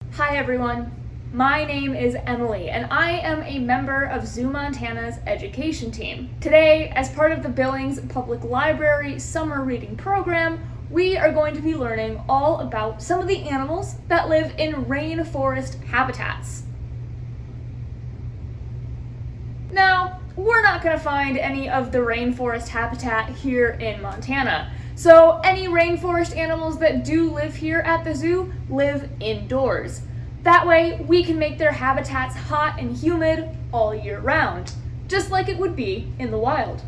Hi everyone, my name is Emily and I am a member of ZooMontana's education team. Today, as part of the Billings Public Library summer reading program, we are going to be learning all about some of the animals that live in rainforest habitats. Now, we're not going to find any of the rainforest habitat here in Montana, so any rainforest animals that do live here at the zoo live indoors. That way, we can make their habitats hot and humid all year round, just like it would be in the wild.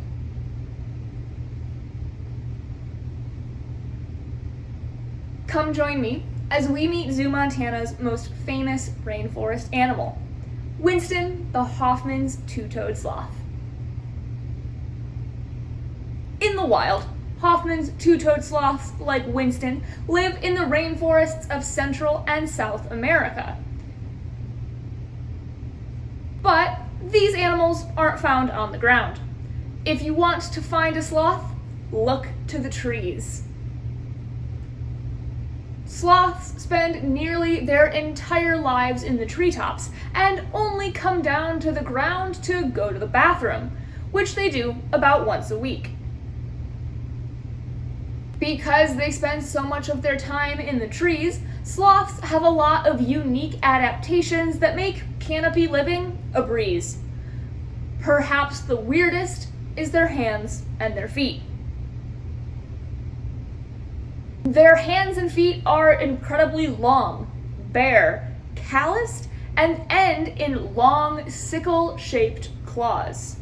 Come join me as we meet ZooMontana's most famous rainforest animal, Winston the Hoffman's two-toed sloth. In the wild, Hoffman's two-toed sloths, like Winston, live in the rainforests of Central and South America. But these animals aren't found on the ground. If you want to find a sloth, look to the trees. Sloths spend nearly their entire lives in the treetops and only come down to the ground to go to the bathroom, which they do about once a week. Because they spend so much of their time in the trees, sloths have a lot of unique adaptations that make canopy living a breeze. Perhaps the weirdest is their hands and their feet. Their hands and feet are incredibly long, bare, calloused, and end in long, sickle-shaped claws.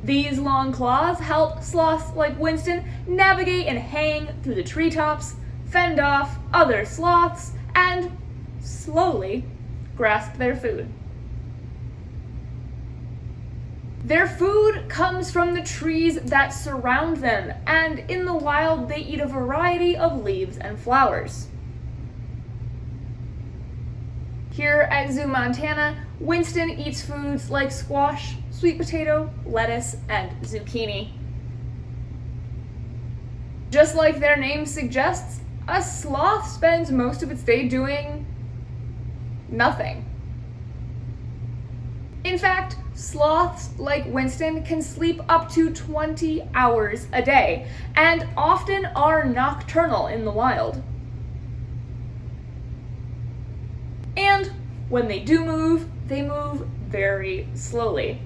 These long claws help sloths like Winston navigate and hang through the treetops, fend off other sloths, and slowly grasp their food. Their food comes from the trees that surround them, and in the wild they eat a variety of leaves and flowers. Here at ZooMontana, Winston eats foods like squash, sweet potato, lettuce, and zucchini. Just like their name suggests, a sloth spends most of its day doing nothing. In fact, sloths like Winston can sleep up to 20 hours a day, and often are nocturnal in the wild. And when they do move, they move very slowly.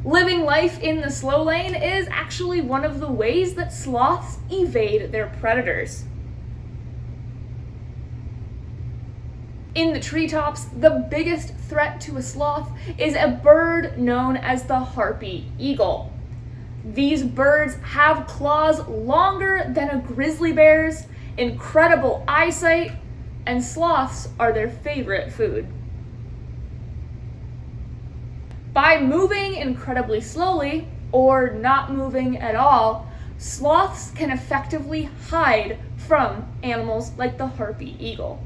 Living life in the slow lane is actually one of the ways that sloths evade their predators. In the treetops, the biggest threat to a sloth is a bird known as the Harpy Eagle. These birds have claws longer than a grizzly bear's, incredible eyesight, and sloths are their favorite food. By moving incredibly slowly, or not moving at all, sloths can effectively hide from animals like the Harpy Eagle.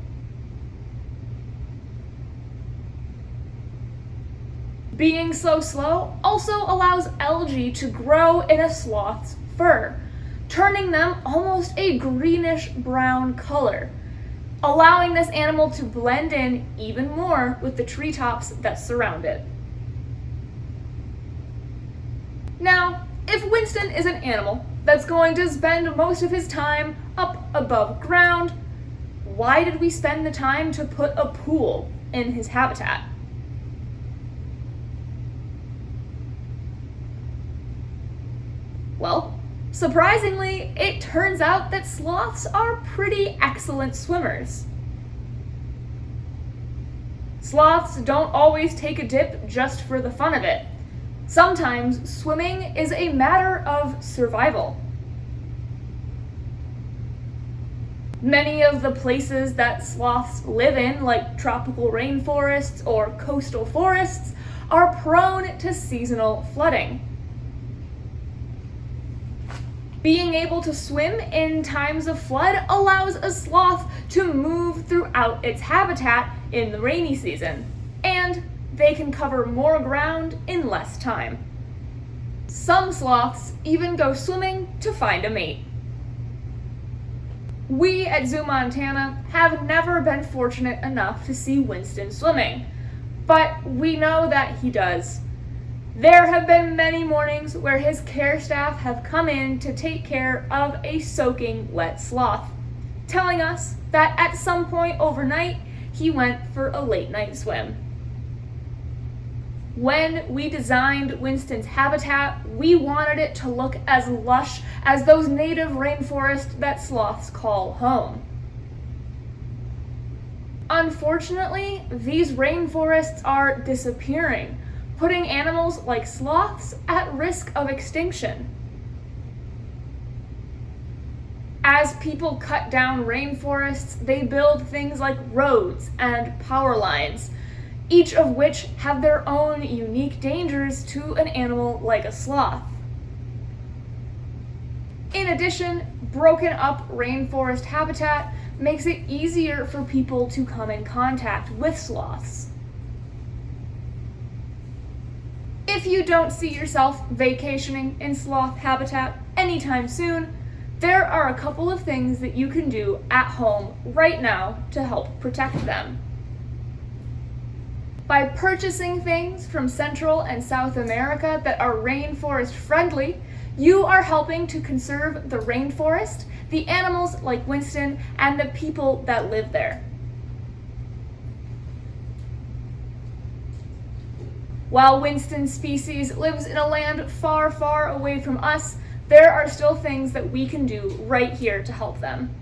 Being so slow also allows algae to grow in a sloth's fur, turning them almost a greenish-brown color, allowing this animal to blend in even more with the treetops that surround it. Now, if Winston is an animal that's going to spend most of his time up above ground, why did we spend the time to put a pool in his habitat? Well, surprisingly, it turns out that sloths are pretty excellent swimmers. Sloths don't always take a dip just for the fun of it. Sometimes swimming is a matter of survival. Many of the places that sloths live in, like tropical rainforests or coastal forests, are prone to seasonal flooding. Being able to swim in times of flood allows a sloth to move throughout its habitat in the rainy season, and they can cover more ground in less time. Some sloths even go swimming to find a mate. We at ZooMontana have never been fortunate enough to see Winston swimming, but we know that he does. There have been many mornings where his care staff have come in to take care of a soaking wet sloth, telling us that at some point overnight he went for a late night swim. When we designed Winston's habitat, we wanted it to look as lush as those native rainforests that sloths call home. Unfortunately, these rainforests are disappearing, putting animals like sloths at risk of extinction. As people cut down rainforests, they build things like roads and power lines, each of which have their own unique dangers to an animal like a sloth. In addition, broken up rainforest habitat makes it easier for people to come in contact with sloths. If you don't see yourself vacationing in sloth habitat anytime soon, there are a couple of things that you can do at home right now to help protect them. By purchasing things from Central and South America that are rainforest friendly, you are helping to conserve the rainforest, the animals like Winston, and the people that live there. While Winston's species lives in a land far, far away from us, there are still things that we can do right here to help them.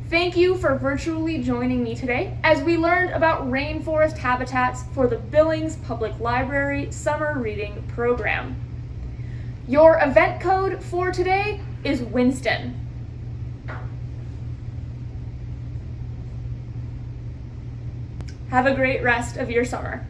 Thank you for virtually joining me today as we learned about rainforest habitats for the Billings Public Library Summer Reading Program. Your event code for today is Winston. Have a great rest of your summer.